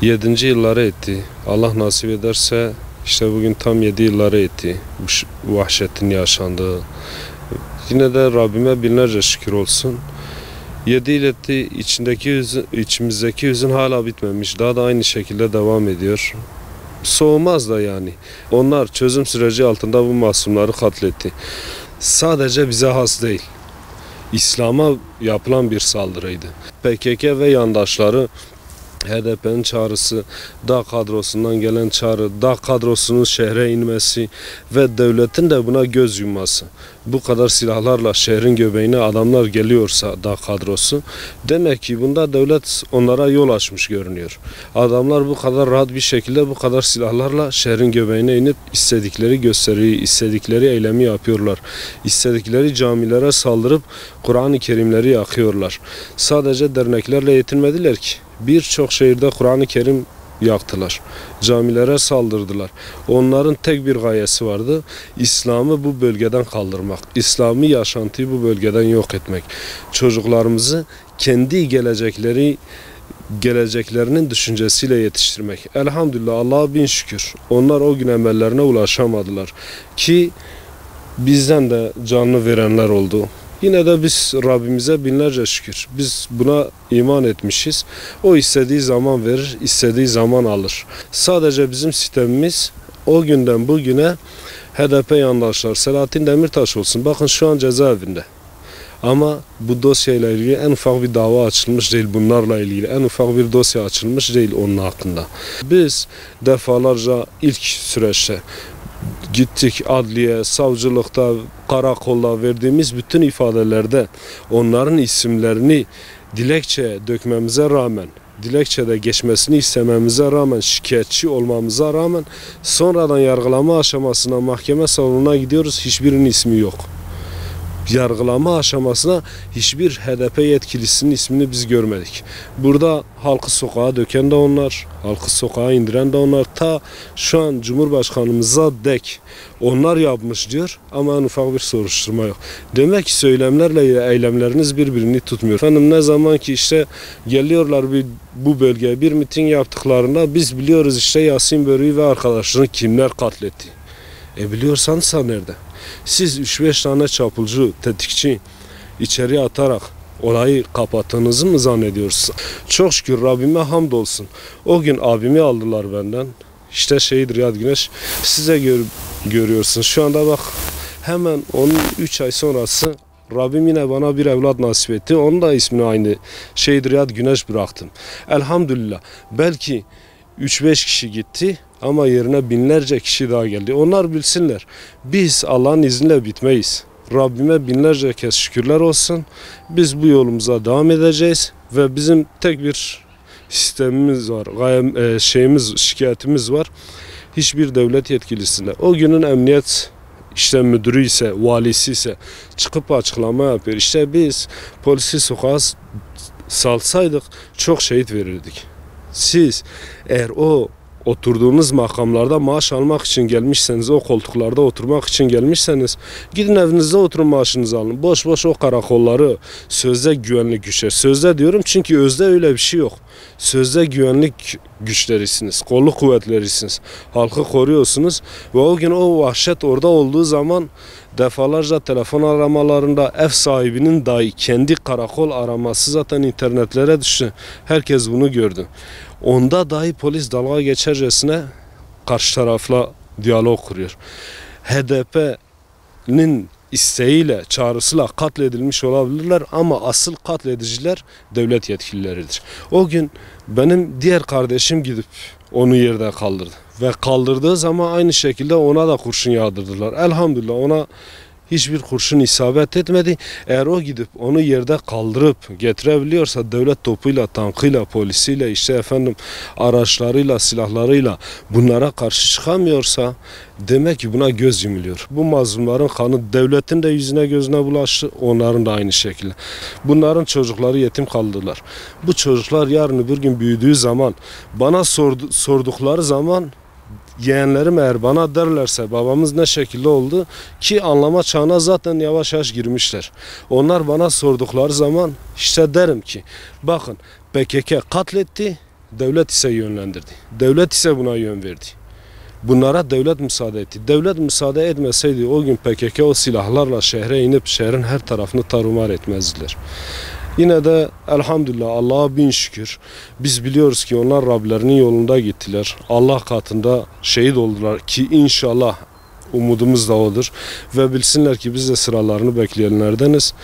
7. yılları etti. Allah nasip ederse işte bugün tam 7 yılları etti. Bu vahşetin yaşandığı. Yine de Rabbime binlerce şükür olsun. 7 yıl etti. İçimizdeki hüzün hala bitmemiş. Daha da aynı şekilde devam ediyor. Soğumaz da yani. Onlar çözüm süreci altında bu masumları katletti. Sadece bize has değil. İslam'a yapılan bir saldırıydı. PKK ve yandaşları, HDP'nin çağrısı, Dağ kadrosundan gelen çağrı, Dağ kadrosunun şehre inmesi ve devletin de buna göz yumması. Bu kadar silahlarla şehrin göbeğine adamlar geliyorsa Dağ kadrosu, demek ki bunda devlet onlara yol açmış görünüyor. Adamlar bu kadar rahat bir şekilde bu kadar silahlarla şehrin göbeğine inip istedikleri gösteriyi, istedikleri eylemi yapıyorlar. İstedikleri camilere saldırıp Kur'an-ı Kerimleri yakıyorlar. Sadece derneklerle yetinmediler ki. Birçok şehirde Kur'an-ı Kerim yaktılar. Camilere saldırdılar. Onların tek bir gayesi vardı. İslam'ı bu bölgeden kaldırmak. İslami yaşantıyı bu bölgeden yok etmek. Çocuklarımızı kendi geleceklerinin düşüncesiyle yetiştirmek. Elhamdülillah, Allah'a bin şükür. Onlar o gün emellerine ulaşamadılar. Ki bizden de canını verenler oldu. Yine de biz Rabbimize binlerce şükür. Biz buna iman etmişiz. O istediği zaman verir, istediği zaman alır. Sadece bizim sistemimiz o günden bugüne HDP yandaşlar, Selahattin Demirtaş olsun. Bakın şu an cezaevinde. Ama bu dosyayla ilgili en ufak bir dava açılmış değil, bunlarla ilgili en ufak bir dosya açılmış değil onun hakkında. Biz defalarca ilk süreçte gittik adliye, savcılıkta, karakolda verdiğimiz bütün ifadelerde onların isimlerini dilekçeye dökmemize rağmen, dilekçede geçmesini istememize rağmen, şikayetçi olmamıza rağmen sonradan yargılama aşamasına, mahkeme salonuna gidiyoruz, hiçbirinin ismi yok. Yargılama aşamasına hiçbir HDP yetkilisinin ismini biz görmedik. Burada halkı sokağa döken de onlar, halkı sokağa indiren de onlar. Ta şu an Cumhurbaşkanımıza dek onlar yapmış diyor ama en ufak bir soruşturma yok. Demek ki söylemlerle eylemleriniz birbirini tutmuyor. Efendim ne zaman ki işte geliyorlar bu bölgeye bir miting yaptıklarında biz biliyoruz işte Yasin Börü'yü ve arkadaşlarını kimler katletti. Biliyorsanız nerede? Siz 3-5 tane çapulcu, tetikçi içeriye atarak olayı kapattığınızı mı zannediyorsunuz? Çok şükür Rabbime hamdolsun. O gün abimi aldılar benden. İşte şehit Riyad Güneş. Size görüyorsunuz. Şu anda bak hemen onun 3 ay sonrası Rabbim yine bana bir evlat nasip etti. Onun da ismini aynı şehit Riyad Güneş bıraktım. Elhamdülillah. Belki 3-5 kişi gitti ama yerine binlerce kişi daha geldi. Onlar bilsinler. Biz Allah'ın izniyle bitmeyiz. Rabbime binlerce kez şükürler olsun. Biz bu yolumuza devam edeceğiz ve bizim tek bir sistemimiz var. Şikayetimiz var. Hiçbir devlet yetkilisine. O günün emniyet işte müdürü ise, valisi ise çıkıp açıklama yapıyor. İşte biz polisi sokağa salsaydık çok şehit verirdik. Siz eğer o oturduğunuz makamlarda maaş almak için gelmişseniz, o koltuklarda oturmak için gelmişseniz gidin evinizde oturun, maaşınızı alın. Boş boş o karakolları, sözde güvenlik güçler. Sözde diyorum çünkü özde öyle bir şey yok. Sözde güvenlik güçlerisiniz, kolluk kuvvetlerisiniz. Halkı koruyorsunuz ve o gün o vahşet orada olduğu zaman defalarca telefon aramalarında ev sahibinin dahi kendi karakol araması zaten internetlere düştü. Herkes bunu gördü. Onda dahi polis dalga geçercesine karşı tarafla diyalog kuruyor. HDP'nin isteğiyle, çağrısıyla katledilmiş olabilirler ama asıl katlediciler devlet yetkilileridir. O gün benim diğer kardeşim gidip onu yerde kaldırdı. Ve kaldırdığı zaman aynı şekilde ona da kurşun yağdırdılar. Elhamdülillah ona hiçbir kurşun isabet etmedi. Eğer o gidip onu yerde kaldırıp getirebiliyorsa devlet topuyla, tankıyla, polisiyle, işte efendim araçlarıyla, silahlarıyla bunlara karşı çıkamıyorsa demek ki buna göz yumuluyor. Bu mazlumların kanı devletin de yüzüne gözüne bulaştı, onların da aynı şekilde. Bunların çocukları yetim kaldılar. Bu çocuklar yarın bir gün büyüdüğü zaman bana sordukları zaman yeğenlerim eğer bana derlerse babamız ne şekilde oldu ki anlama çağına zaten yavaş yavaş girmişler. Onlar bana sordukları zaman işte derim ki bakın PKK katletti, devlet ise yönlendirdi. Devlet ise buna yön verdi. Bunlara devlet müsaade etti. Devlet müsaade etmeseydi o gün PKK o silahlarla şehre inip şehrin her tarafını tarumar etmezdiler. Yine de elhamdülillah Allah'a bin şükür biz biliyoruz ki onlar Rablerinin yolunda gittiler. Allah katında şehit oldular ki inşallah umudumuz da odur. Ve bilsinler ki biz de sıralarını bekleyenlerdeniz.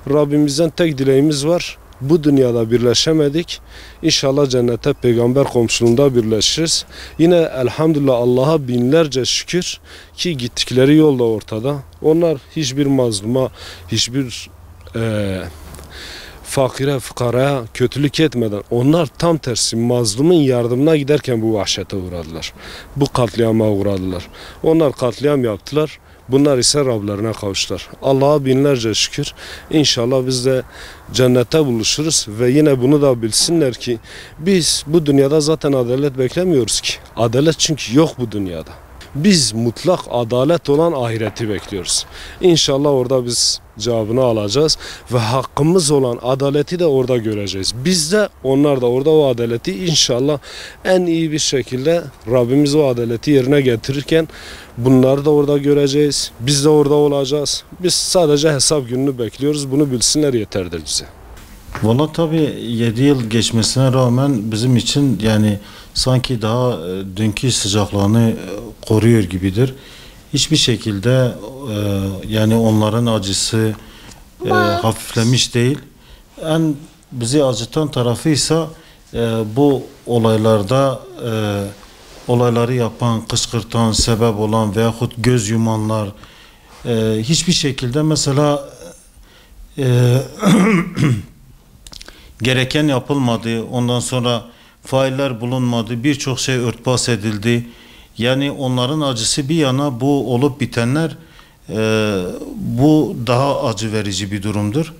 Rabbimizden tek dileğimiz var. Bu dünyada birleşemedik. İnşallah cennette peygamber komşuluğunda birleşiriz. Yine elhamdülillah Allah'a binlerce şükür ki gittikleri yol da ortada. Onlar hiçbir mazluma, hiçbir fakire, fukaraya kötülük etmeden onlar tam tersi mazlumun yardımına giderken bu vahşete uğradılar. Bu katliama uğradılar. Onlar katliam yaptılar. Bunlar ise Rablerine kavuştular. Allah'a binlerce şükür. İnşallah biz de cennette buluşuruz ve yine bunu da bilsinler ki biz bu dünyada zaten adalet beklemiyoruz ki. Adalet çünkü yok bu dünyada. Biz mutlak adalet olan ahireti bekliyoruz. İnşallah orada biz cevabını alacağız ve hakkımız olan adaleti de orada göreceğiz. Biz de onlar da orada o adaleti inşallah en iyi bir şekilde Rabbimiz o adaleti yerine getirirken bunları da orada göreceğiz. Biz de orada olacağız. Biz sadece hesap gününü bekliyoruz. Bunu bilsinler yeterdir bize. Valla tabii 7 yıl geçmesine rağmen bizim için yani sanki daha dünkü sıcaklığını koruyor gibidir. Hiçbir şekilde yani onların acısı hafiflemiş değil. En bizi acıtan tarafıysa bu olaylarda olayları yapan, kışkırtan, sebep olan veyahut göz yumanlar hiçbir şekilde mesela gereken yapılmadı. Ondan sonra failler bulunmadı. Birçok şey örtbas edildi. Yani onların acısı bir yana bu olup bitenler bu daha acı verici bir durumdur.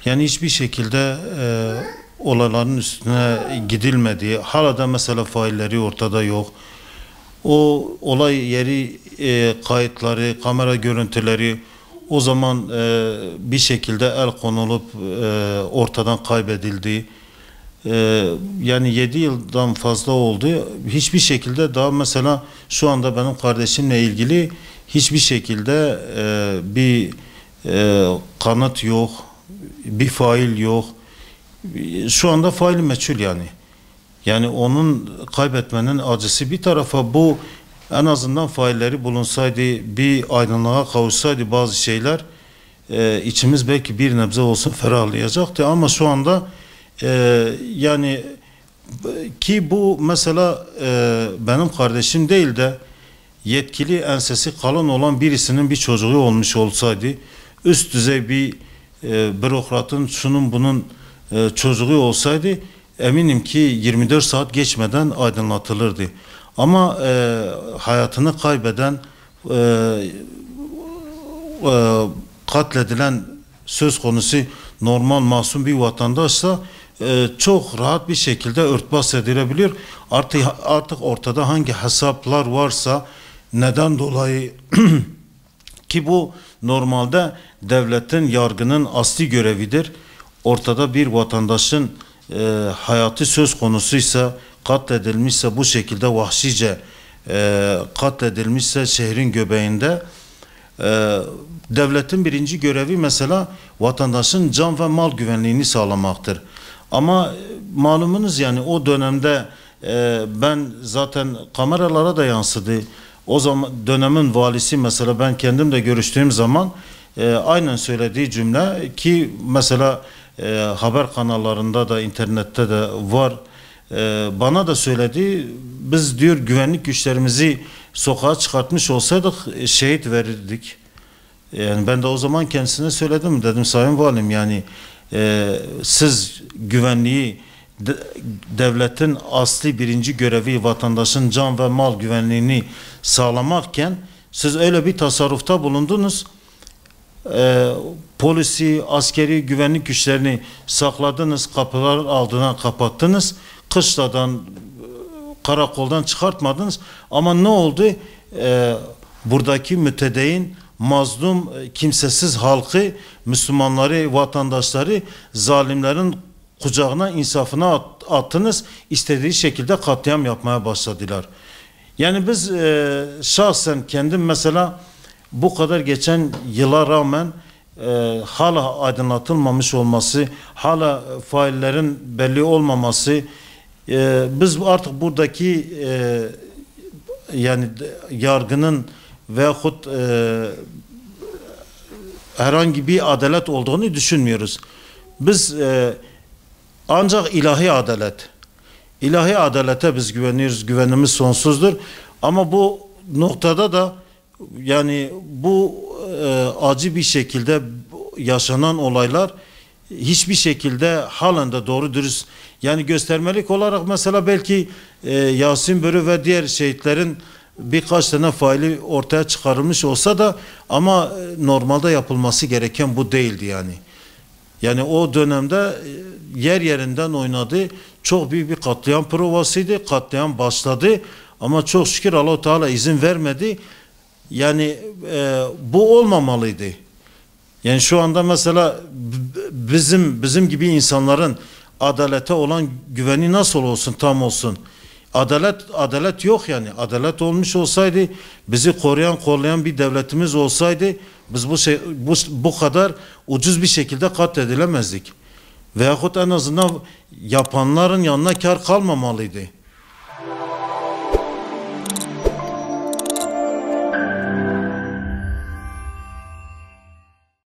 Yani hiçbir şekilde olayların üstüne gidilmedi. Hala da mesela failleri ortada yok. O olay yeri kayıtları, kamera görüntüleri o zaman bir şekilde el konulup ortadan kaybedildi. Yani 7 yıldan fazla oldu. Hiçbir şekilde daha mesela şu anda benim kardeşimle ilgili hiçbir şekilde bir kanıt yok, bir fail yok. Şu anda fail meçhul yani. Yani onun kaybetmenin acısı bir tarafa, bu en azından failleri bulunsaydı, bir aydınlığa kavuşsaydı bazı şeyler içimiz belki bir nebze olsun ferahlayacaktı ama şu anda yani ki bu mesela benim kardeşim değil de yetkili ensesi kalın olan birisinin bir çocuğu olmuş olsaydı, üst düzey bir bürokratın şunun bunun çocuğu olsaydı eminim ki 24 saat geçmeden aydınlatılırdı. Ama hayatını kaybeden, katledilen söz konusu normal masum bir vatandaşsa çok rahat bir şekilde örtbas edilebiliyor. Artık ortada hangi hesaplar varsa neden dolayı ki bu normalde devletin, yargının asli görevidir. Ortada bir vatandaşın hayatı söz konusuysa, katledilmişse, bu şekilde vahşice katledilmişse şehrin göbeğinde devletin birinci görevi mesela vatandaşın can ve mal güvenliğini sağlamaktır. Ama malumunuz yani o dönemde ben zaten kameralara da yansıdı. O zaman dönemin valisi mesela ben kendim de görüştüğüm zaman aynen söylediği cümle ki mesela haber kanallarında da internette de var. Bana da söyledi, biz diyor güvenlik güçlerimizi sokağa çıkartmış olsaydık şehit verirdik. Yani ben de o zaman kendisine söyledim, dedim Sayın Valim yani siz güvenliği devletin asli birinci görevi vatandaşın can ve mal güvenliğini sağlamakken siz öyle bir tasarrufta bulundunuz. Polisi, askeri güvenlik güçlerini sakladınız, kapılar altına kapattınız, kışladan, karakoldan çıkartmadınız. Ama ne oldu? Buradaki mütedeyyin, mazlum, kimsesiz halkı, Müslümanları, vatandaşları zalimlerin kucağına, insafına attınız. İstediği şekilde katliam yapmaya başladılar. Yani biz şahsen kendim mesela bu kadar geçen yıla rağmen hala aydınlatılmamış olması, hala faillerin belli olmaması, biz artık buradaki yani yargının veyahut herhangi bir adalet olduğunu düşünmüyoruz. Biz ancak ilahi adalete biz güveniyoruz, güvenimiz sonsuzdur. Ama bu noktada da yani bu acı bir şekilde yaşanan olaylar hiçbir şekilde halen de doğru dürüst, yani göstermelik olarak mesela belki Yasin Börü ve diğer şehitlerin birkaç tane faili ortaya çıkarılmış olsa da ama normalde yapılması gereken bu değildi yani. Yani o dönemde yer yerinden oynadı. Çok büyük bir katliam provasıydı. Katliam başladı ama çok şükür Allah-u Teala izin vermedi. Yani bu olmamalıydı. Yani şu anda mesela bizim gibi insanların adalete olan güveni nasıl olsun, tam olsun? Adalet yok yani. Adalet olmuş olsaydı, bizi koruyan, kollayan bir devletimiz olsaydı biz bu kadar ucuz bir şekilde katledilemezdik. Veyahut en azından yapanların yanına kar kalmamalıydı.